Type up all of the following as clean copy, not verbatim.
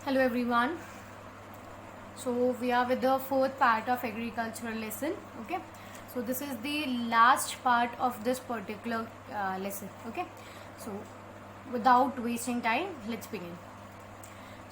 Hello everyone. So we are with the fourth part of agricultural lesson. Okay. So this is the last part of this particular lesson. Okay. So without wasting time, let's begin.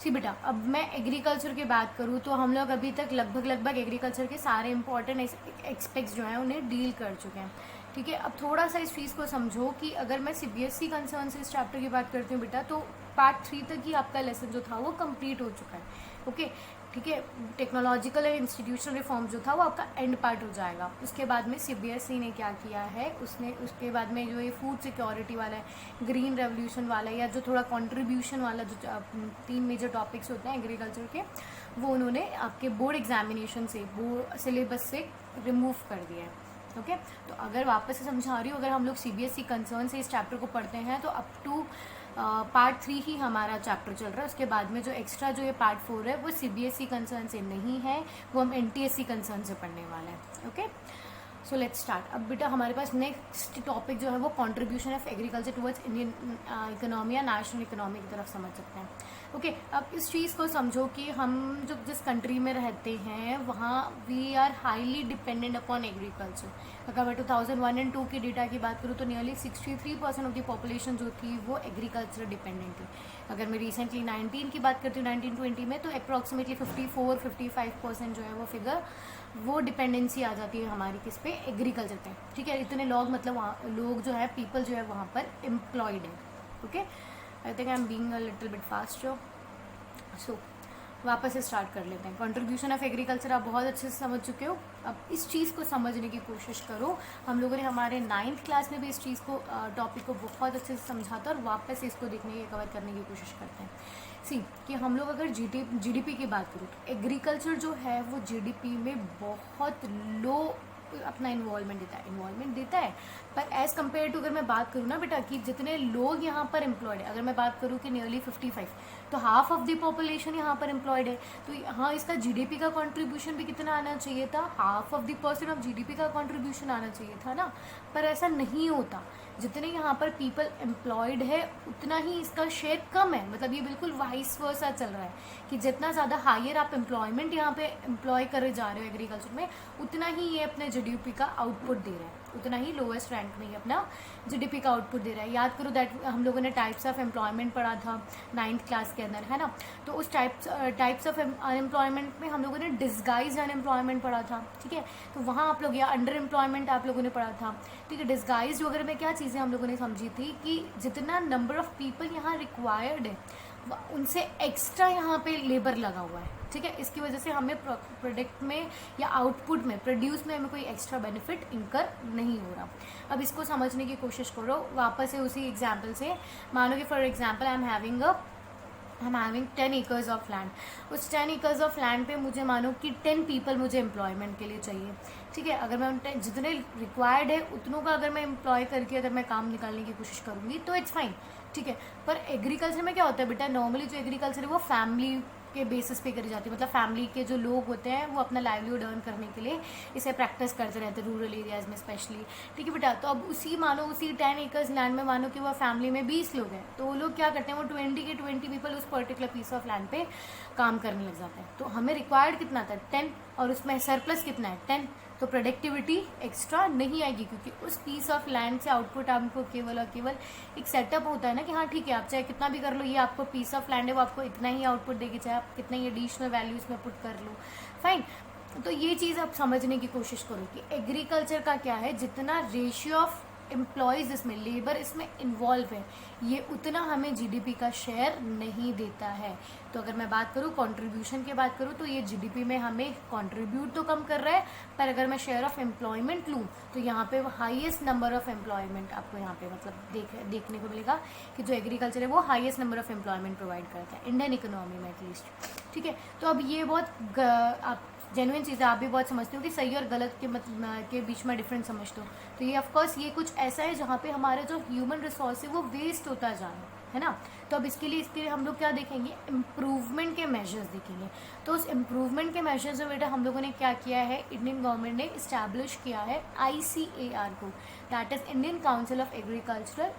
सी बेटा, अब मैं agriculture की बात करूँ तो हम लोग अभी तक लगभग एग्रीकल्चर के सारे इंपॉर्टेंट एक्सपेक्ट्स जो हैं उन्हें डील कर चुके हैं. ठीक है, अब थोड़ा सा इस चीज़ को समझो कि अगर मैं सीबीएसई कंसर्न से इस चैप्टर की बात करती हूँ बेटा, तो पार्ट 3 तक ही आपका लेसन जो था वो कंप्लीट हो चुका है. ओके, ठीक है. टेक्नोलॉजिकल एंड इंस्टीट्यूशनल रिफॉर्म जो था वो आपका एंड पार्ट हो जाएगा. उसके बाद में सीबीएसई ने क्या किया है, उसके बाद में जो ये फूड सिक्योरिटी वाला है, ग्रीन रेवोल्यूशन वाला है, या जो थोड़ा कंट्रीब्यूशन वाला जो 3 मेजर टॉपिक्स होते हैं एग्रीकल्चर के, वो उन्होंने आपके बोर्ड एग्जामिनेशन से बोर्ड सिलेबस से रिमूव कर दिया है. ओके, तो अगर वापस से समझा रही हूँ, अगर हम लोग सीबीएसई कंसर्न से इस चैप्टर को पढ़ते हैं तो अप टू पार्ट 3 ही हमारा चैप्टर चल रहा है. उसके बाद में जो एक्स्ट्रा जो ये पार्ट 4 है वो सीबीएसई कंसर्न से नहीं है, वो हम एनटीएससी कंसर्न से पढ़ने वाले हैं. Okay, so let's start. अब बेटा हमारे पास नेक्स्ट टॉपिक जो है वो contribution of agriculture towards Indian economy या नेशनल इकोनॉमी की तरफ समझ सकते हैं. ओके, अब इस चीज़ को समझो कि हम जो जिस कंट्री में रहते हैं वहाँ we are highly dependent upon agriculture. अगर मैं 2001 एंड 2 की डेटा की बात करूँ तो नियरली 63% ऑफ द पॉपुलेशन जो थी वो एग्रीकल्चर डिपेंडेंट थी. अगर मैं रिसेंटली 19 की बात करती हूँ 1920 में, तो अप्रॉक्सीमेटली 54-55% जो है वो फिगर वो डिपेंडेंसी आ जाती है हमारी किस पे, एग्रीकल्चर पे. ठीक है, इतने लोग मतलब वहाँ लोग जो है पीपल जो है वहाँ पर एम्प्लॉयड है. Okay, I think I am being a little bit fast. So वापस से स्टार्ट कर लेते हैं. कंट्रीब्यूशन ऑफ एग्रीकल्चर आप बहुत अच्छे से समझ चुके हो. अब इस चीज़ को समझने की कोशिश करो. हम लोगों ने हमारे 9th क्लास में भी इस चीज़ को टॉपिक को बहुत अच्छे से समझा था, और वापस से इसको देखने की कवर करने की कोशिश करते हैं. सी कि हम लोग अगर जीडीपी की बात करूँ तो एग्रीकल्चर जो है वो जीडीपी में बहुत लो अपना इन्वॉल्वमेंट देता है. पर एज़ कम्पेयर टू अगर मैं बात करूँ ना बेटा कि जितने लोग यहाँ पर एम्प्लॉयड है, अगर मैं बात करूँ कि नियरली 55, तो हाफ ऑफ द पॉपुलेशन यहाँ पर एम्प्लॉयड है. तो हाँ, इसका जीडीपी का कंट्रीब्यूशन भी कितना आना चाहिए था, half of the % of GDP का कंट्रीब्यूशन आना चाहिए था ना. पर ऐसा नहीं होता. जितने यहाँ पर पीपल एम्प्लॉयड है उतना ही इसका शेयर कम है. मतलब ये बिल्कुल वाइस वर्सा चल रहा है कि जितना ज़्यादा हायर आप एम्प्लॉयमेंट यहाँ पे एम्प्लॉय करे जा रहे हो एग्रीकल्चर में, उतना ही ये अपने जीडीपी का आउटपुट दे रहा है, उतना ही लोएस्ट रैंक में ही अपना जीडीपी का आउटपुट दे रहा है. याद करो दैट हम लोगों ने टाइप्स ऑफ एम्प्लॉयमेंट पढ़ा था 9th क्लास के अंदर, है ना. तो उस टाइप्स ऑफ अनएम्प्लॉयमेंट में हम लोगों ने डिस्गाइज अनएम्प्लॉयमेंट पढ़ा था. ठीक है, तो वहाँ आप लोग, या अंडर एम्प्लॉयमेंट आप लोगों ने पढ़ा था. ठीक है, डिस्गाइज वगैरह में क्या चीज़ें हम लोगों ने समझी थी कि जितना नंबर ऑफ पीपल यहाँ रिक्वायर्ड है उनसे एक्स्ट्रा यहाँ पे लेबर लगा हुआ है. ठीक है, इसकी वजह से हमें प्रोडक्ट में या आउटपुट में, प्रोड्यूस में हमें कोई एक्स्ट्रा बेनिफिट इनकर नहीं हो रहा. अब इसको समझने की कोशिश करो वापस से उसी एग्जाम्पल से. मानो कि for example I am having 10 acres of land. उस 10 एकर्स ऑफ लैंड पे मुझे मानो कि 10 पीपल मुझे एम्प्लॉयमेंट के लिए चाहिए. ठीक है, अगर मैं उन जितने रिक्वायर्ड है उतनों का अगर मैं एम्प्लॉय करके अगर मैं काम निकालने की कोशिश करूँगी तो इट्स फाइन. ठीक है, पर एग्रीकल्चर में क्या होता है बेटा, नॉर्मली जो एग्रीकल्चर है वो फैमिली के बेसिस पे करी जाती है. मतलब फैमिली के जो लोग होते हैं वो अपना लाइवलीहुड अर्न करने के लिए इसे प्रैक्टिस करते रहते हैं रूरल एरियाज़ में स्पेशली. ठीक है बेटा, तो अब उसी 10 एकर्स लैंड में मानो कि वो फैमिली में 20 लोग हैं, तो वो लोग क्या करते हैं, वो 20 पीपल उस पर्टिकुलर पीस ऑफ लैंड पे काम करने लग जाते हैं. तो हमें रिक्वायर्ड कितना था, 10, और उसमें सरप्लस कितना है, 10. तो प्रोडक्टिविटी एक्स्ट्रा नहीं आएगी, क्योंकि उस पीस ऑफ लैंड से आउटपुट आपको केवल और केवल एक सेटअप होता है ना कि हाँ ठीक है, आप चाहे कितना भी कर लो, ये आपको पीस ऑफ लैंड है वो आपको इतना ही आउटपुट देगी, चाहे आप कितना ही एडिशनल वैल्यू इसमें पुट कर लो, फाइन. तो ये चीज़ आप समझने की कोशिश करो कि एग्रीकल्चर का क्या है, जितना रेशियो ऑफ एम्प्लॉयज़ इसमें, लेबर इसमें इन्वॉल्व है, ये उतना हमें जीडीपी का शेयर नहीं देता है. तो अगर मैं बात करूँ कंट्रीब्यूशन की बात करूँ तो ये जीडीपी में हमें कंट्रीब्यूट तो कम कर रहा है, पर अगर मैं शेयर ऑफ एम्प्लॉयमेंट लूँ तो यहाँ पे हाईएस्ट नंबर ऑफ एम्प्लॉयमेंट आपको यहाँ पे मतलब देखने को मिलेगा कि जो एग्रीकल्चर है वो highest number of employment provide करता है इंडियन इकोनॉमी में एटलीस्ट. ठीक है, तो अब ये बहुत आप जेन्युइन चीज़ है, आप भी बहुत समझते हो कि सही और गलत के बीच में डिफरेंस समझते हो. तो ये ऑफकोर्स ये कुछ ऐसा है जहाँ पे हमारा जो ह्यूमन रिसोर्स है वो वेस्ट होता जा रहा है ना. तो अब इसके लिए हम लोग क्या देखेंगे, इम्प्रूवमेंट के मेजर्स देखेंगे. तो उस इम्प्रूवमेंट के मेजर्स में बेटा हम लोगों ने क्या किया है, इंडियन गवर्नमेंट ने इस्टेब्लिश किया है ICAR को, that is Indian council of agricultural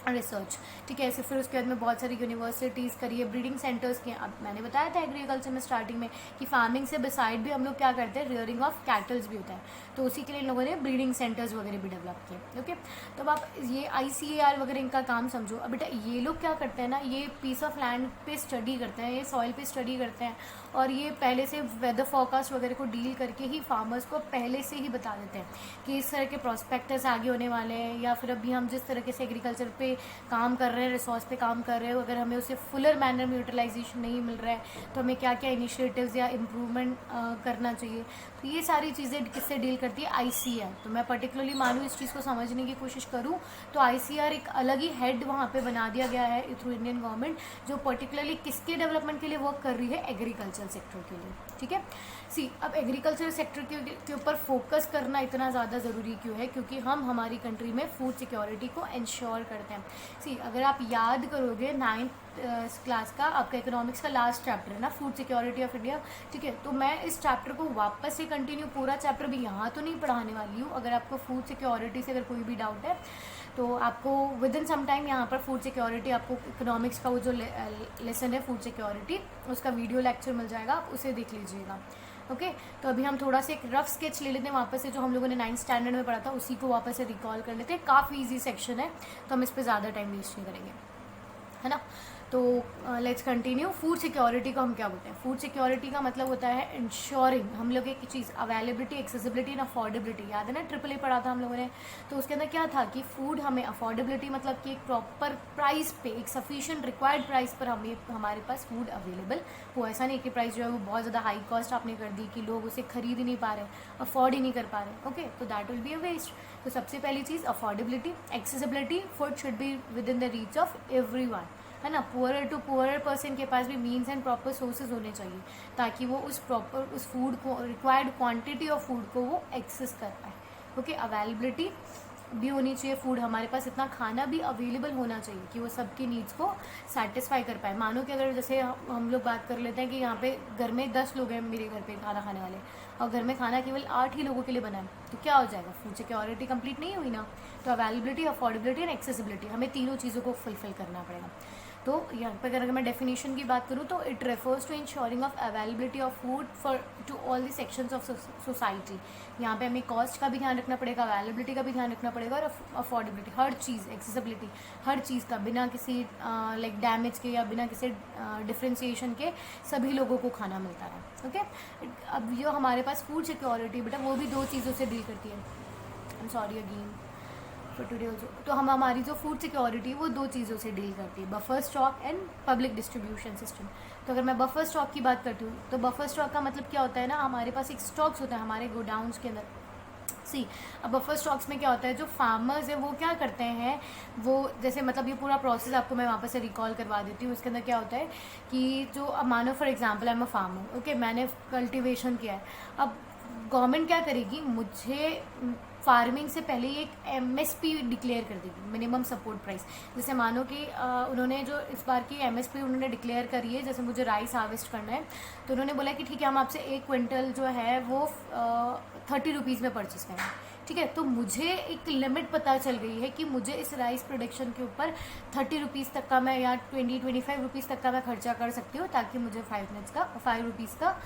research, ठीक है। ऐसे फिर उसके बाद में बहुत सारी यूनिवर्सिटीज़ करिए, ब्रीडिंग सेंटर्स किए। अब मैंने बताया था एग्रीकल्चर में स्टार्टिंग में कि फार्मिंग से बिसाइड भी हम लोग क्या करते हैं, रियरिंग ऑफ कैटल्स भी होता है, तो उसी के लिए इन लोगों ने ब्रीडिंग सेंटर्स वगैरह भी डेवलप किए। ओके, तो अब आप ये ICAR वगैरह इनका काम समझो। अब बेटा ये लोग क्या करते हैं ना, ये पीस ऑफ लैंड पे स्टडी करते हैं, ये सॉइल पे स्टडी करते हैं, और ये पहले से वेदर फोरकास्ट वगैरह को डील करके ही फार्मर्स को पहले से ही बता देते हैं कि इस तरह के प्रोस्पेक्टस आगे होने वाले हैं, या फिर अभी हम जिस तरीके से एग्रीकल्चर पे काम कर रहे हैं, रिसोर्स पे काम कर रहे हो, अगर हमें उसे फुलर मैनर में यूटिलाइजेशन नहीं मिल रहा है तो हमें क्या क्या इनिशिएटिव्स या इम्प्रूवमेंट करना चाहिए। तो ये सारी चीज़ें किससे डील करती है, ICAR। तो मैं पर्टिकुलरली मानूँ इस चीज़ को समझने की कोशिश करूँ तो ICAR एक अलग ही हेड वहाँ पे बना दिया गया है थ्रू इंडियन गवर्नमेंट, जो पर्टिकुलरली किसके डेवलपमेंट के लिए वर्क कर रही है, एग्रीकल्चर सेक्टर के लिए, ठीक है। सी, अब एग्रीकल्चर सेक्टर के ऊपर फोकस करना इतना ज़्यादा ज़रूरी क्यों है, क्योंकि हम हमारी कंट्री में फूड सिक्योरिटी को इंश्योर करते हैं। सी, अगर आप याद करोगे 9th क्लास का आपका इकोनॉमिक्स का लास्ट चैप्टर है ना, फूड सिक्योरिटी ऑफ इंडिया, ठीक है। तो मैं इस चैप्टर को वापस से कंटिन्यू, पूरा चैप्टर भी यहाँ तो नहीं पढ़ाने वाली हूँ। अगर आपको फूड सिक्योरिटी से अगर कोई भी डाउट है तो आपको विद इन सम टाइम यहाँ पर फूड सिक्योरिटी, आपको इकोनॉमिक्स का वो जो लेसन है फूड सिक्योरिटी, उसका वीडियो लेक्चर मिल जाएगा, आप उसे देख लीजिएगा। ओके, तो अभी हम थोड़ा सा एक रफ स्केच ले लेते हैं वापस से, जो हम लोगों ने 9th स्टैंडर्ड में पढ़ा था उसी को वापस से रिकॉल कर लेते हैं। काफ़ी ईजी सेक्शन है तो हम इस पर ज़्यादा टाइम वेस्ट नहीं करेंगे, है ना। तो लेट्स कंटिन्यू। फूड सिक्योरिटी को हम क्या बोलते हैं, फूड सिक्योरिटी का मतलब होता है इंश्योरिंग, हम लोग एक चीज़ अवेलेबिलिटी, एक्सेसिबिलिटी एंड अफोर्डेबिलिटी, याद है ना, AAA पढ़ा था हम लोगों ने। तो उसके अंदर क्या था कि फूड हमें अफोर्डेबिलिटी मतलब कि एक प्रॉपर प्राइस पे, एक सफिशिएंट रिक्वायर्ड प्राइस पर हमें हमारे पास फूड अवेलेबल हो। ऐसा नहीं कि प्राइस जो है वो बहुत ज़्यादा हाई कॉस्ट आपने कर दी कि लोग उसे खरीद ही नहीं पा रहे, अफोर्ड ही नहीं कर पा रहे। ओके, तो that will be a waste. तो सबसे पहली चीज़ affordability, accessibility, food should be within the reach of everyone, है ना। पुअरर टू पुअरर पर्सन के पास भी मीन्स एंड प्रॉपर सोर्सेज होने चाहिए ताकि वो उस फूड को, रिक्वायर्ड क्वांटिटी ऑफ फूड को वो एक्सेस कर पाए। ओके, अवेलेबिलिटी भी होनी चाहिए, फूड हमारे पास इतना खाना भी अवेलेबल होना चाहिए कि वो सबकी नीड्स को सेटिस्फाई कर पाए। मानो कि अगर जैसे हम लोग बात कर लेते हैं कि यहाँ पे घर में 10 लोग हैं मेरे घर पे खाना खाने वाले, और घर में खाना केवल 8 ही लोगों के लिए बना है, तो क्या हो जाएगा, फूड सिक्योरिटी कंप्लीट नहीं हुई ना। तो अवेलेबिलिटी, अफोर्डेबिलिटी एंड एक्सेसिबिलिटी, हमें तीनों चीज़ों को फुलफिल करना पड़ेगा। तो यहाँ पर अगर मैं डेफिनेशन की बात करूँ तो it refers to ensuring of availability of food for to all the sections of society. यहाँ पे हमें कॉस्ट का भी ध्यान रखना पड़ेगा, अवेलेबिलिटी का भी ध्यान रखना पड़ेगा, और अफोर्डेबिलिटी, हर चीज़, एक्सेसिबिलिटी, हर चीज़ का, बिना किसी लाइक डैमेज के या बिना किसी डिफ्रेंसिएशन के सभी लोगों को खाना मिलता है। ओके, अब जो हमारे पास फूड सिक्योरिटी बेटा वो भी 2 चीज़ों से डील करती है। I am sorry again for today also. तो हम हमारी जो फूड सिक्योरिटी वो 2 चीज़ों से डील करती है, buffer stock and public distribution system. तो अगर मैं बफर स्टॉक की बात करती हूँ तो बफर स्टॉक का मतलब क्या होता है ना, हमारे पास एक स्टॉक्स होता है हमारे गोडाउन्स के अंदर। सी, अब बफर स्टॉक्स में क्या होता है, जो फार्मर्स है वो क्या करते हैं, वो जैसे मतलब ये पूरा प्रोसेस आपको मैं वापस से रिकॉल करवा देती हूँ। इसके अंदर क्या होता है कि जो अब मानो for example I am a farmer, okay, मैंने कल्टीवेशन किया है। अब गवर्नमेंट क्या करेगी, मुझे फार्मिंग से पहले ही एक MSP डिक्लेयर कर देगी, मिनिमम सपोर्ट प्राइस। जैसे मानो कि उन्होंने जो इस बार की MSP उन्होंने डिक्लेयर करी है, जैसे मुझे राइस हार्वेस्ट करना है तो उन्होंने बोला कि ठीक है हम आपसे 1 क्विंटल जो है वो 30 रुपीज़ में परचेस करें, ठीक है। तो मुझे एक लिमिट पता चल गई है कि मुझे इस राइस प्रोडक्शन के ऊपर 30 रुपीज़ तक का मैं या 20-25 रुपीज़ तक का मैं खर्चा कर सकती हूँ ताकि मुझे 5 रुपीज़ का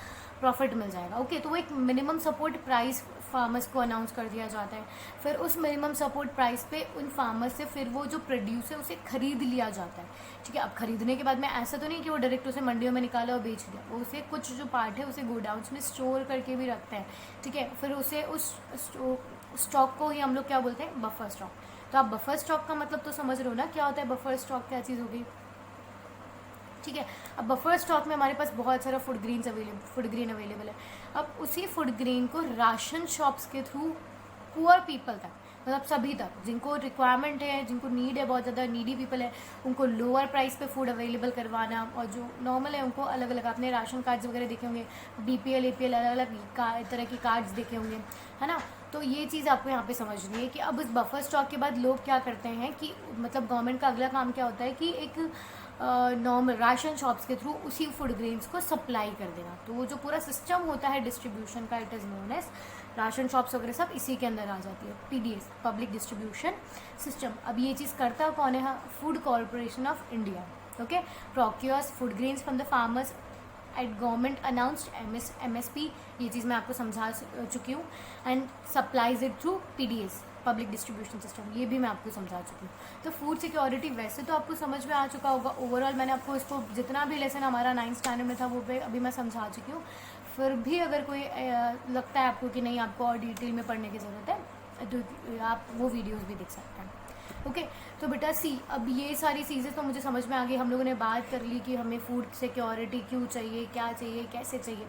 प्रॉफिट मिल जाएगा। ओके, तो वो एक मिनिमम सपोर्ट प्राइस फार्मर्स को अनाउंस कर दिया जाता है। फिर उस मिनिमम सपोर्ट प्राइस पे उन फार्मर्स से फिर वो जो प्रोड्यूस है उसे खरीद लिया जाता है, ठीक है। अब खरीदने के बाद में ऐसा तो नहीं कि वो डायरेक्ट उसे मंडियों में निकाला और बेच दिया, वो उसे कुछ जो पार्ट है उसे गोडाउन्स में स्टोर करके भी रखते हैं, ठीक है। फिर उसे उस स्टॉक को ही हम लोग क्या बोलते हैं, बफर स्टॉक। तो आप बफर स्टॉक का मतलब तो समझ रहे हो ना क्या होता है, बफर स्टॉक क्या चीज़ होगी, ठीक है। अब बफर स्टॉक में हमारे पास बहुत सारा फूड ग्रेन अवेलेबल है। अब उसी फूड ग्रेन को राशन शॉप्स के थ्रू पुअर पीपल तक, मतलब सभी तक जिनको रिक्वायरमेंट है, जिनको नीड है, बहुत ज़्यादा नीडी पीपल है, उनको लोअर प्राइस पे फूड अवेलेबल करवाना, और जो नॉर्मल है उनको अलग अलग, आपने राशन कार्ड्स वगैरह देखे होंगे, BPL APL अलग अलग तरह के कार्ड्स देखे होंगे, है ना। तो ये चीज़ आपको यहाँ पे समझनी है कि अब इस बफर स्टॉक के बाद लोग क्या करते हैं कि मतलब गवर्नमेंट का अगला काम क्या होता है कि एक नॉर्मल राशन शॉप्स के थ्रू उसी फूड ग्रेन्स को सप्लाई कर देना। तो वो जो पूरा सिस्टम होता है डिस्ट्रीब्यूशन का, it is known as ration shops वगैरह सब इसी के अंदर आ जाती है, PDS, पब्लिक डिस्ट्रीब्यूशन सिस्टम। अब ये चीज़ करता कौन है? Food corporation of India. Okay, procures food grains from the farmers at government announced MSP, ये चीज़ मैं आपको समझा चुकी हूँ, and supplies it through PDS, public distribution system, ये भी मैं आपको समझा चुकी हूँ। तो फूड सिक्योरिटी वैसे तो आपको समझ में आ चुका होगा। ओवरऑल मैंने आपको इसको जितना भी लेसन हमारा 9th स्टैंडर्ड में था वो पे अभी मैं समझा चुकी हूँ। फिर भी अगर कोई लगता है आपको कि नहीं आपको और डिटेल में पढ़ने की ज़रूरत है तो आप वो वीडियोस भी देख सकते हैं। ओके, तो बेटा सी, अब ये सारी चीज़ें तो मुझे समझ में आ गई। हम लोगों ने बात कर ली कि हमें फूड सिक्योरिटी क्यों चाहिए, क्या चाहिए, कैसे चाहिए।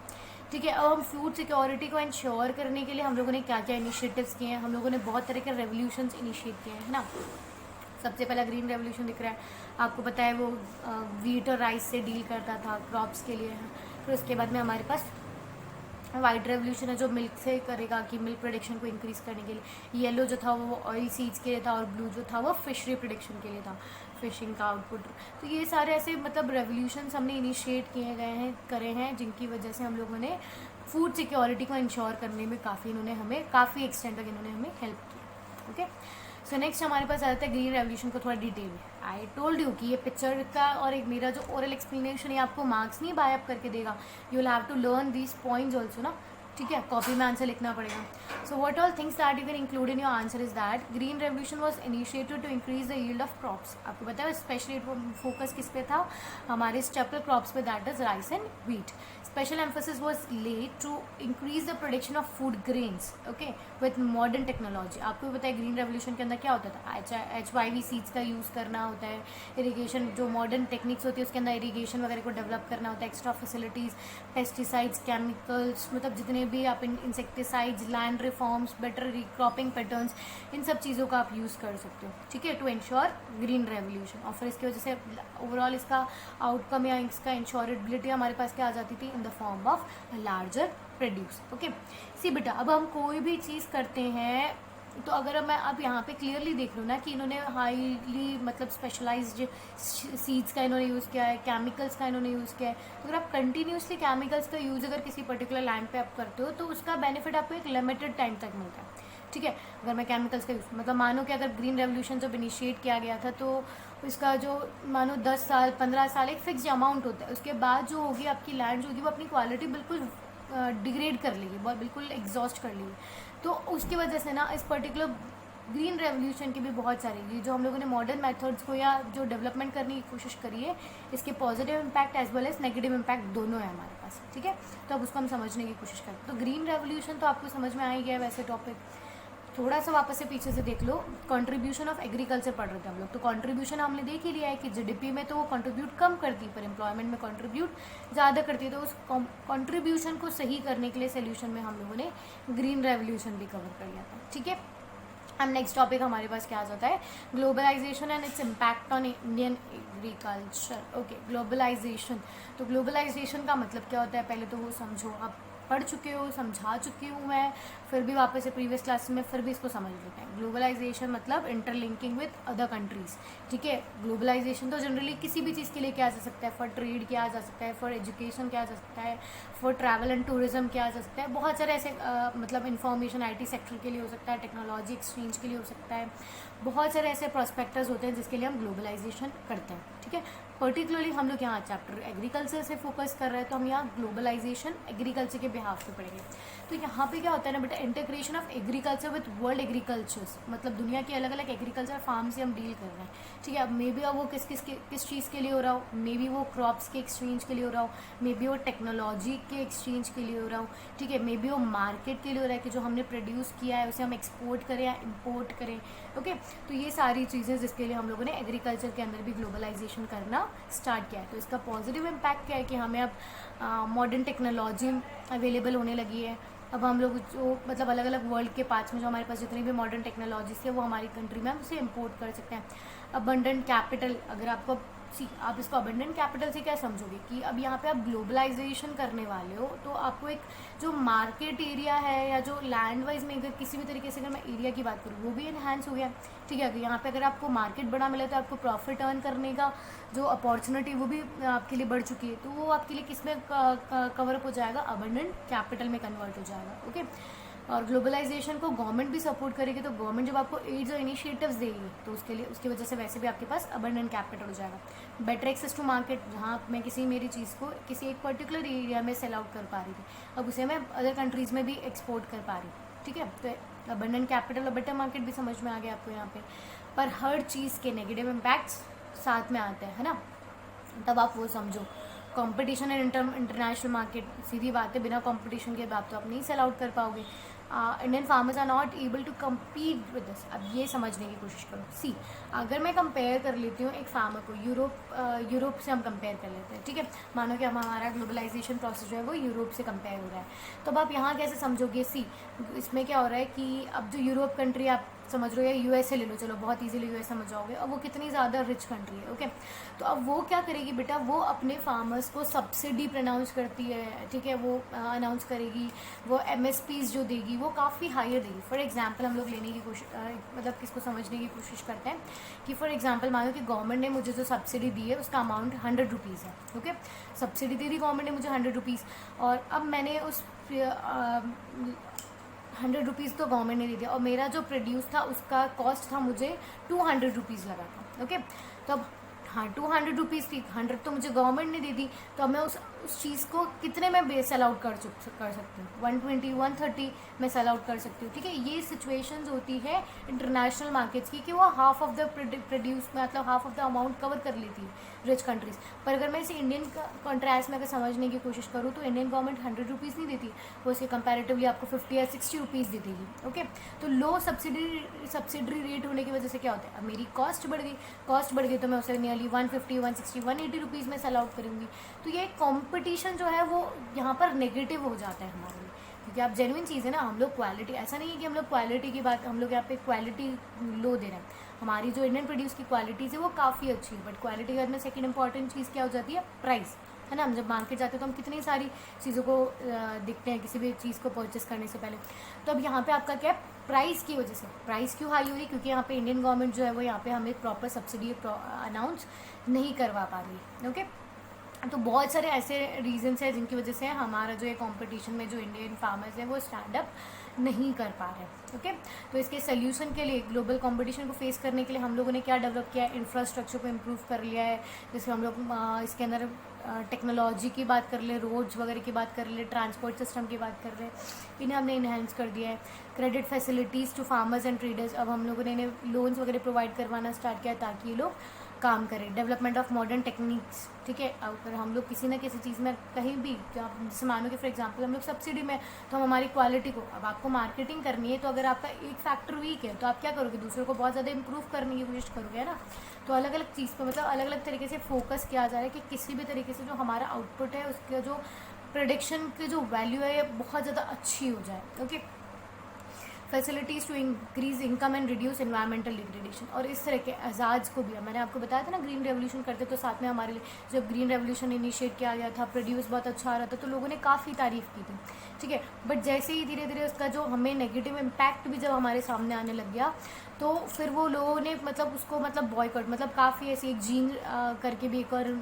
ठीक है, अब हम फूड सिक्योरिटी को इंश्योर करने के लिए हम लोगों ने क्या क्या इनिशिएटिव्स किए हैं? हम लोगों ने बहुत तरह के रेवोल्यूशंस इनिशिएट किए हैं, है ना। सबसे पहला ग्रीन रेवोल्यूशन दिख रहा है आपको, पता है वो वीट और राइस से डील करता था क्रॉप्स के लिए। फिर उसके बाद में हमारे पास वाइट रेवोल्यूशन है जो मिल्क से करेगा कि मिल्क प्रोडक्शन को इंक्रीज़ करने के लिए। येलो जो था वो ऑयल सीड्स के लिए था, और ब्लू जो था वो फिशरी प्रोडक्शन के लिए था, फिशिंग का आउटपुट। तो ये सारे ऐसे मतलब रेवोल्यूशंस हमने इनिशिएट किए गए हैं, करे हैं, जिनकी वजह से हम लोगों ने फूड सिक्योरिटी को इंश्योर करने में काफ़ी एक्सटेंड तक इन्होंने हमें हेल्प किया। ओके, सो नेक्स्ट हमारे पास आ जाता है ग्रीन रेवोल्यूशन को थोड़ा डिटेल में। आई टोल्ड यू कि ये पिक्चर का और एक मेरा जो ओरल एक्सप्लेनेशन है आपको मार्क्स नहीं बाय अप करके देगा, you will have to learn these points also ना। ठीक है, कॉपी में आंसर लिखना पड़ेगा। So what all things that you can include in your answer is that green revolution was initiated to increase the yield of crops. आपको पता है specially focus किस पे था? हमारे स्टेपल क्रॉप्स पे, that is rice and wheat. Special emphasis was laid to increase the production of food grains, okay, with modern technology। आपको भी पता है ग्रीन रेवोल्यूशन के अंदर क्या होता था? HYV सीड्स का यूज़ करना होता है, इरिगेशन जो मॉडर्न टेक्निक्स होती है उसके अंदर इरिगेशन वगैरह को डेवलप करना होता है, एक्स्ट्रा फैसिलिटीज़, पेस्टिसाइड्स, केमिकल्स, मतलब जितने भी आप insecticides, land reforms, better cropping patterns, इन सब चीज़ों का आप यूज़ कर सकते हो। ठीक है, टू इंश्योर ग्रीन रेवोल्यूशन। और फिर इसकी वजह से ओवरऑल इसका आउटकम या इसका इंश्योरेबिलिटी हमारे पास क्या आ जाती थी? In the form of larger produce. Okay, see बेटा, अब हम कोई भी चीज़ करते हैं तो अगर मैं अब यहाँ पे क्लियरली देख लूँ ना कि इन्होंने हाईली मतलब स्पेशलाइज्ड सीड्स का इन्होंने यूज़ किया है, केमिकल्स का इन्होंने यूज़ किया है। तो अगर आप कंटिन्यूसली केमिकल्स का यूज़ अगर किसी पर्टिकुलर लैंड पे आप करते हो तो उसका बेनिफिट आपको एक लिमिटेड टाइम तक मिलता है। ठीक है, अगर मैं केमिकल्स का यूज़ मतलब मानो कि अगर ग्रीन रेवोल्यूशन जब इनिशिएट किया गया था तो इसका जो मानो 10 साल 15 साल एक फिक्स अमाउंट होता है, उसके बाद जो होगी आपकी लैंड जो होगी वो अपनी क्वालिटी बिल्कुल डिग्रेड कर लेगी, बिल्कुल एग्जॉस्ट कर लेगी। तो उसकी वजह से ना इस पर्टिकुलर ग्रीन रेवोल्यूशन की भी बहुत सारी जो हम लोगों ने मॉडर्न मेथड्स को या जो डेवलपमेंट करने की कोशिश करी है, इसके positive impact as well as negative impact दोनों है हमारे पास। ठीक है, तो अब उसको हम समझने की कोशिश करते हैं। तो ग्रीन रेवोल्यूशन तो आपको समझ में आ ही गया वैसे टॉपिक। थोड़ा सा वापस से पीछे से देख लो, कंट्रीब्यूशन ऑफ एग्रीकल्चर पढ़ रहे थे हम लोग। तो कंट्रीब्यूशन हमने देख ही लिया है कि जीडीपी में तो वो कंट्रीब्यूट कम करती है पर एम्प्लॉयमेंट में कंट्रीब्यूट ज़्यादा करती है। तो उस कंट्रीब्यूशन को सही करने के लिए सोल्यूशन में हम लोगों ने ग्रीन रेवोल्यूशन भी कवर कर लिया था। ठीक है, अब नेक्स्ट टॉपिक हमारे पास क्या आ जाता है? Globalisation and its impact on Indian agriculture. Okay, globalisation. तो ग्लोबलाइजेशन का मतलब क्या होता है पहले तो वो समझो। आप पढ़ चुके हो, समझा चुकी हूँ मैं, फिर भी वापस से प्रीवियस क्लास में फिर भी इसको समझ लेते हैं। ग्लोबलाइजेशन मतलब इंटरलिंकिंग विद अदर कंट्रीज़। ठीक है, ग्लोबलाइजेशन तो जनरली किसी भी चीज़ के लिए किया जा सकता है। फॉर ट्रेड किया जा सकता है, फॉर एजुकेशन किया जा सकता है, फॉर ट्रैवल एंड टूरिज्म किया जा सकता है। बहुत सारे ऐसे मतलब इंफॉर्मेशन IT सेक्टर के लिए हो सकता है, टेक्नोलॉजी एक्सचेंज के लिए हो सकता है। बहुत सारे ऐसे प्रोस्पेक्टर्स होते हैं जिसके लिए हम ग्लोबलाइजेशन करते हैं। ठीक है, पर्टिकुलरली हम लोग यहाँ चैप्टर एग्रीकल्चर से फोकस कर रहे हैं तो हम यहाँ ग्लोबलाइजेशन एग्रीकल्चर के बिहाफ पे पढ़ेंगे। तो यहाँ पे क्या होता है ना बेटा, integration of agriculture with world agricultures, मतलब दुनिया के अलग अलग एग्रीकल्चर फार्म से हम डील कर रहे हैं। ठीक है, अब मे बी अब वो किस चीज़ के लिए हो रहा हो, मे बी वो क्रॉप्स के एक्सचेंज के लिए हो रहा हो, मे बी वो टेक्नोलॉजी के एक्सचेंज के लिए हो रहा हो। ठीक है, मे बी वो मार्केट के लिए हो रहा है कि जो हमने प्रोड्यूस किया है उसे हम एक्सपोर्ट करें या इम्पोर्ट करें। ओके, तो ये सारी चीज़ें जिसके लिए हम लोगों ने एग्रीकल्चर के अंदर भी ग्लोबलाइजेशन करना स्टार्ट किया है। तो इसका पॉजिटिव इम्पैक्ट क्या है कि हमें अब मॉडर्न टेक्नोलॉजी अवेलेबल होने लगी है। अब हम लोग जो मतलब अलग अलग वर्ल्ड के पार्ट्स में जो हमारे पास जितनी भी मॉडर्न टेक्नोलॉजीज है वो हमारी कंट्री में हम उसे इम्पोर्ट कर सकते हैं। अबंडेंट कैपिटल, अगर आपको आप इसको अबंडेंट कैपिटल से क्या समझोगे कि अब यहाँ पे आप ग्लोबलाइजेशन करने वाले हो, तो आपको एक जो मार्केट एरिया है या जो लैंड वाइज में अगर किसी भी तरीके से अगर मैं एरिया की बात करूँ वो भी इन्हांस हो गया, ठीक है। यहाँ पे अगर आपको मार्केट बड़ा मिला तो आपको प्रॉफिट अर्न करने का जो अपॉर्चुनिटी वो भी आपके लिए बढ़ चुकी है, तो वो आपके लिए किस में कवर अप हो जाएगा, अबंडेंट कैपिटल में कन्वर्ट हो जाएगा, ओके। और ग्लोबलाइजेशन को गवर्नमेंट भी सपोर्ट करेगी, तो गवर्नमेंट जब आपको एड्स और इनिशिएटिव्स देगी तो उसके लिए उसकी वजह से वैसे भी आपके पास अबंडेंट कैपिटल हो जाएगा। बेटर एक्सेस टू मार्केट, जहाँ मैं किसी मेरी चीज़ को किसी एक पर्टिकुलर एरिया में सेल आउट कर पा रही थी, अब उसे मैं अदर कंट्रीज़ में भी एक्सपोर्ट कर पा रही हूँ, ठीक है। तो अबंडेंट कैपिटल और बेटर मार्केट भी समझ में आ गया आपको यहाँ पे। पर हर चीज़ के नेगेटिव इम्पैक्ट्स साथ में आते हैं, है ना, तब आप वो समझो। कंपटीशन एंड इंटरनेशनल मार्केट, सीधी बात है, बिना कंपटीशन के आप तो आप नहीं सेल आउट कर पाओगे। Indian farmers are not able to compete with this. अब ये समझने की कोशिश करो। सी, अगर मैं कंपेयर कर लेती हूँ एक फार्मर को, यूरोप से हम कंपेयर कर लेते हैं, ठीक है। मानो कि हमारा ग्लोबलाइजेशन प्रोसेस जो है वो यूरोप से कंपेयर हो रहा है, तो अब आप यहाँ कैसे समझोगे। सी, इसमें क्या हो रहा है कि अब जो यूरोप कंट्री आप समझ रहे हो, या यूएसए ले लो, चलो बहुत इजीली यूएस समझ जाओगे, अब वो कितनी ज़्यादा रिच कंट्री है, ओके। तो अब वो क्या करेगी बेटा, वो अपने फार्मर्स को सब्सिडी प्रनाउंस करती है, ठीक है, वो अनाउंस करेगी, वो एमएसपीज जो देगी वो काफ़ी हायर देगी। फॉर एग्जांपल हम लोग लेने की कोशिश मतलब किसको समझने की कोशिश करते हैं कि फॉर एग्जांपल मानो कि गवर्नमेंट ने मुझे जो सब्सिडी दी है उसका अमाउंट 100 रुपीज़ है, ओके। सब्सिडी दे दी गवर्नमेंट ने मुझे 100 रुपीज़, और अब मैंने उस 100 रुपीज़ तो गवर्नमेंट ने दे दिया, और मेरा जो प्रोड्यूस था उसका कॉस्ट था मुझे 200 रुपीज़ लगा था, ओके। तो अब हाँ 200 रुपीज़ थी, 100 तो मुझे गवर्नमेंट ने दे दी, तो अब मैं उस चीज़ को कितने में सेल आउट कर सकती हूँ, 120 130 में सेल आउट कर सकती हूँ, ठीक है। ये सिचुएशंस होती है इंटरनेशनल मार्केट्स की कि वो हाफ ऑफ द प्रोड्यूस मतलब half of the amount cover कर लेती है रिच कंट्रीज़। पर अगर मैं इसे इंडियन कॉन्ट्रास्ट में अगर समझने की कोशिश करूँ तो इंडियन गवर्नमेंट 100 रुपीज़ नहीं देती, वो इसे कंपैरेटिवली आपको 50 या 60 रुपीज़ दे देगी, ओके। तो लो सब्सिडी रेट होने की वजह से क्या होता है, अब मेरी कॉस्ट बढ़ गई तो मैं उसे नियरली 150 160 180 रुपीज़ में सेल आउट करूँगी। तो ये कंपटीशन जो है वो यहाँ पर नेगेटिव हो जाता है हमारे लिए, क्योंकि आप जेन्युइन चीज़ है ना, हम लोग क्वालिटी, ऐसा नहीं है कि हम लोग क्वालिटी की बात, हम लोग यहाँ पे क्वालिटी लो दे रहे हैं। हमारी जो इंडियन प्रोड्यूस की क्वालिटीज़ है वो काफ़ी अच्छी है, बट क्वालिटी के बाद में सेकंड इंपॉर्टेंट चीज़ क्या हो जाती है, प्राइस, है ना। हम जब मार्केट जाते हैं तो हम कितनी सारी चीज़ों को देखते हैं किसी भी चीज़ को परचेस करने से पहले। तो अब यहाँ पे आपका क्या है, प्राइस की वजह से प्राइस क्यों हाई हो रही है, क्योंकि यहाँ पे इंडियन गवर्नमेंट जो है वो यहाँ पे हमें प्रॉपर सब्सिडी अनाउंस नहीं करवा पा रही है, ओके। तो बहुत सारे ऐसे रीजंस हैं जिनकी वजह से हमारा जो ये कंपटीशन में जो इंडियन फार्मर्स हैं वो स्टैंड अप नहीं कर पा रहे, ओके। तो इसके सोल्यूशन के लिए, ग्लोबल कंपटीशन को फेस करने के लिए हम लोगों ने क्या डेवलप किया है, इंफ्रास्ट्रक्चर को इम्प्रूव कर लिया है। जैसे हम लोग इसके अंदर टेक्नोलॉजी की बात कर ले, रोड्स वगैरह की बात कर ले, ट्रांसपोर्ट सिस्टम की बात कर रहे हैं, इन्हें हमने इन्हेंस कर दिया है। Credit facilities to farmers and traders, अब हम लोगों ने इन्हें लोन्स वगैरह प्रोवाइड करवाना स्टार्ट किया ताकि ये लोग काम करें। डेवलपमेंट ऑफ मॉडर्न टेक्निक्स, ठीक है। अगर हम लोग किसी ना किसी चीज़ में कहीं भी, जैसे मानो कि फॉर एग्जांपल हम लोग सब्सिडी में, तो हम हमारी क्वालिटी को, अब आपको मार्केटिंग करनी है तो अगर आपका एक फैक्टर वीक है तो आप क्या करोगे, दूसरों को बहुत ज़्यादा इंप्रूव करने की कोशिश करोगे, है ना। तो अलग अलग चीज़ पर मतलब अलग अलग तरीके से फोकस किया जा रहा है कि किसी भी तरीके से जो हमारा आउटपुट है उसका जो प्रोडक्शन की जो वैल्यू है बहुत ज़्यादा अच्छी हो जाए, okay. Facilities to increase income and reduce environmental degradation, और इस तरह के एजाज को भी, मैंने आपको बताया था ना ग्रीन रेवोल्यूशन करते तो साथ में हमारे लिए जब ग्रीन रेवोल्यूशन इनिशिएट किया गया था, प्रोड्यूस बहुत अच्छा आ रहा था तो लोगों ने काफ़ी तारीफ़ की थी, ठीक है। बट जैसे ही धीरे धीरे उसका जो हमें नेगेटिव इम्पैक्ट भी जब हमारे सामने आने लग गया तो फिर वो लोगों ने मतलब उसको मतलब बॉयकॉट, मतलब काफ़ी ऐसी एक जीन करके भी एक और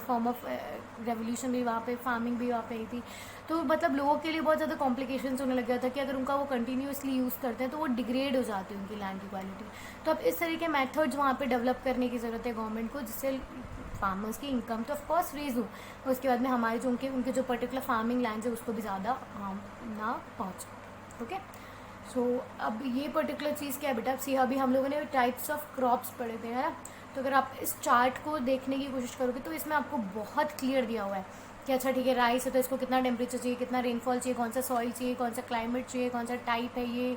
फॉर्म ऑफ रेवोल्यूशन भी वहाँ पे, फार्मिंग भी वहाँ पे आई थी। तो मतलब लोगों के लिए बहुत ज़्यादा कॉम्प्लिकेशंस होने लग गया था कि अगर उनका वो कंटिन्यूसली यूज़ करते हैं तो वो डिग्रेड हो जाती है उनकी लैंड की क्वालिटी। तो अब इस तरह के मेथड्स वहाँ पे डेवलप करने की ज़रूरत है गवर्नमेंट को, जिससे फार्मर्स की इनकम तो ऑफकोर्स रेज हो, और उसके बाद में हमारे जो उनके जो पर्टिकुलर फार्मिंग लैंड है उसको भी ज़्यादा हार्म ना पहुँचे, ओके। सो अब ये पर्टिकुलर चीज़ क्या है बेटा, सी अभी हम लोगों ने टाइप्स ऑफ क्रॉप्स पढ़े थे, है ना। तो अगर आप इस चार्ट को देखने की कोशिश करोगे तो इसमें आपको बहुत क्लियर दिया हुआ है कि अच्छा ठीक है, राइस है तो इसको कितना टेम्परेचर चाहिए, कितना रेनफॉल चाहिए, कौन सा सॉइल चाहिए, कौन सा क्लाइमेट चाहिए, कौन सा टाइप है ये,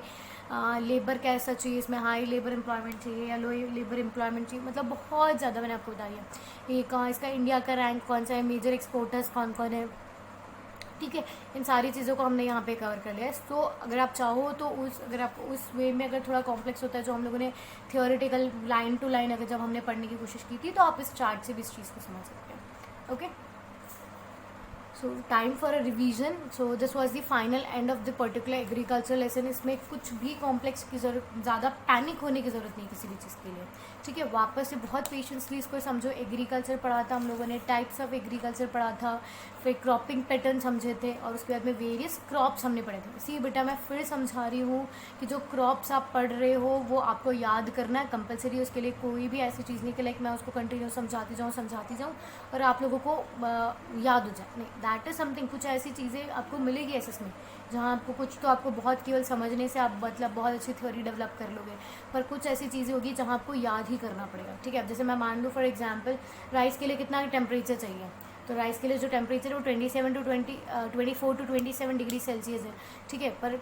लेबर कैसा चाहिए, इसमें हाई लेबर एम्प्लॉयमेंट चाहिए या लो लेबर एम्प्लॉयमेंट चाहिए, मतलब बहुत ज़्यादा मैंने आपको बताया। ये कहाँ इसका इंडिया का रैंक कौन सा है, मेजर एक्सपोर्टर्स कौन कौन है, ठीक है, इन सारी चीज़ों को हमने यहाँ पे कवर कर लिया है। तो अगर आप चाहो तो अगर आप उस वे में अगर थोड़ा कॉम्प्लेक्स होता है जो हम लोगों ने थियोरेटिकल लाइन टू लाइन अगर जब हमने पढ़ने की कोशिश की थी, तो आप इस चार्ट से भी इस चीज़ को समझ सकते हैं। Okay, so time for a revision. So this was the final end of the particular agriculture lesson. इसमें कुछ भी कॉम्प्लेक्स की जरूरत, ज़्यादा पैनिक होने की ज़रूरत नहीं किसी भी चीज़ के लिए, ठीक है। वापस से बहुत पेशेंसली इसको समझो। एग्रीकल्चर पढ़ा था हम लोगों ने, टाइप्स ऑफ एग्रीकल्चर पढ़ा था, फिर क्रॉपिंग पैटर्न समझे थे, और उसके बाद में वेरियस क्रॉप्स हमने पढ़े थे। इसी बेटा मैं फिर समझा रही हूँ कि जो क्रॉप्स आप पढ़ रहे हो वो आपको याद करना है, कंपलसरी। उसके लिए कोई भी ऐसी चीज़ नहीं कि लाइक मैं उसको कंटिन्यू समझाती जाऊँ और आप लोगों को याद हो जाए, नहीं। दैट इज़ समथिंग, कुछ ऐसी चीज़ें आपको मिलेगी एसएस में जहाँ आपको कुछ तो आपको बहुत केवल समझने से आप मतलब बहुत अच्छी थ्योरी डेवलप कर लोगे, पर कुछ ऐसी चीज़ें होगी जहाँ आपको याद ही करना पड़ेगा, ठीक है। अब जैसे मैं मान लूँ फॉर एग्जांपल राइस के लिए कितना टेम्परेचर चाहिए, तो राइस के लिए जो टेम्परेचर है वो 24 to 27 डिग्री सेल्सियस है, ठीक है। पर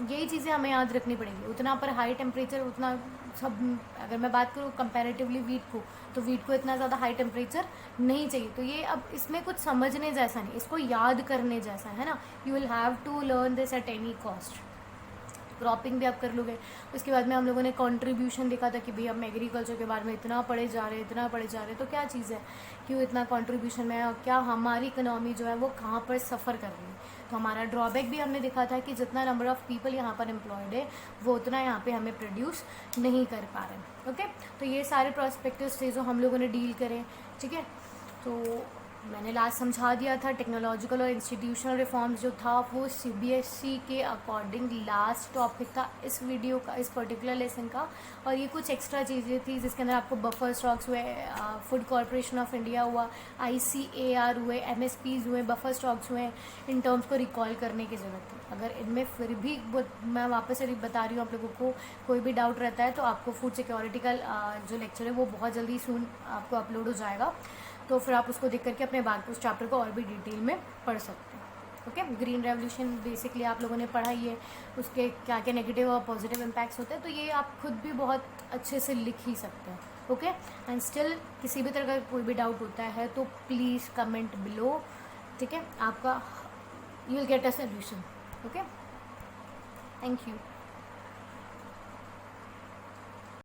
यही चीज़ें हमें याद रखनी पड़ेगी। उतना पर हाई टेम्परेचर, उतना सब, अगर मैं बात करूँ कंपैरेटिवली वीट को, तो वीट को इतना ज़्यादा हाई टेम्परेचर नहीं चाहिए। तो ये अब इसमें कुछ समझने जैसा नहीं, इसको याद करने जैसा है ना। You will have to learn this at any cost. Cropping भी आप कर लोगे। उसके बाद में हम लोगों ने कंट्रीब्यूशन देखा था कि भाई हम एग्रीकल्चर के बारे में इतना पढ़े जा रहे हैं, तो क्या चीज़ है, क्यों इतना कंट्रीब्यूशन में है, और क्या हमारी इकोनॉमी जो है वो कहाँ पर सफ़र कर रही है। तो हमारा ड्रॉबैक भी हमने देखा था कि जितना नंबर ऑफ़ पीपल यहाँ पर एम्प्लॉयड है वो उतना यहाँ पे हमें प्रोड्यूस नहीं कर पा रहे। ओके, तो ये सारे प्रोस्पेक्टिव्स थे जो हम लोगों ने डील करें, ठीक है। तो मैंने लास्ट समझा दिया था टेक्नोलॉजिकल और इंस्टीट्यूशनल रिफॉर्म्स जो था वो सीबीएसई के अकॉर्डिंग लास्ट टॉपिक था इस वीडियो का, इस पर्टिकुलर लेसन का। और ये कुछ एक्स्ट्रा चीज़ें थी जिसके अंदर आपको बफर स्टॉक्स हुए, फूड कॉरपोरेशन ऑफ इंडिया हुआ, ICAR हुए, MSPs हुए, बफर स्टॉक्स हुए, इन टर्म्स को रिकॉल करने की ज़रूरत थी। अगर इनमें फिर भी मैं वापस से बता रही हूँ आप लोगों को, कोई भी डाउट रहता है तो आपको फूड सिक्योरिटी का जो लेक्चर है वो बहुत जल्दी सून आपको अपलोड हो जाएगा, तो फिर आप उसको देख करके अपने बाद उस चैप्टर को और भी डिटेल में पढ़ सकते हैं। ओके, ग्रीन रेवोल्यूशन बेसिकली आप लोगों ने पढ़ा ही है, उसके क्या क्या नेगेटिव और पॉजिटिव इम्पैक्ट्स होते हैं, तो ये आप खुद भी बहुत अच्छे से लिख ही सकते हैं। ओके, एंड स्टिल किसी भी तरह का कोई भी डाउट होता है तो प्लीज़ कमेंट बिलो, ठीक है। आपका you will get a solution. Okay, thank you.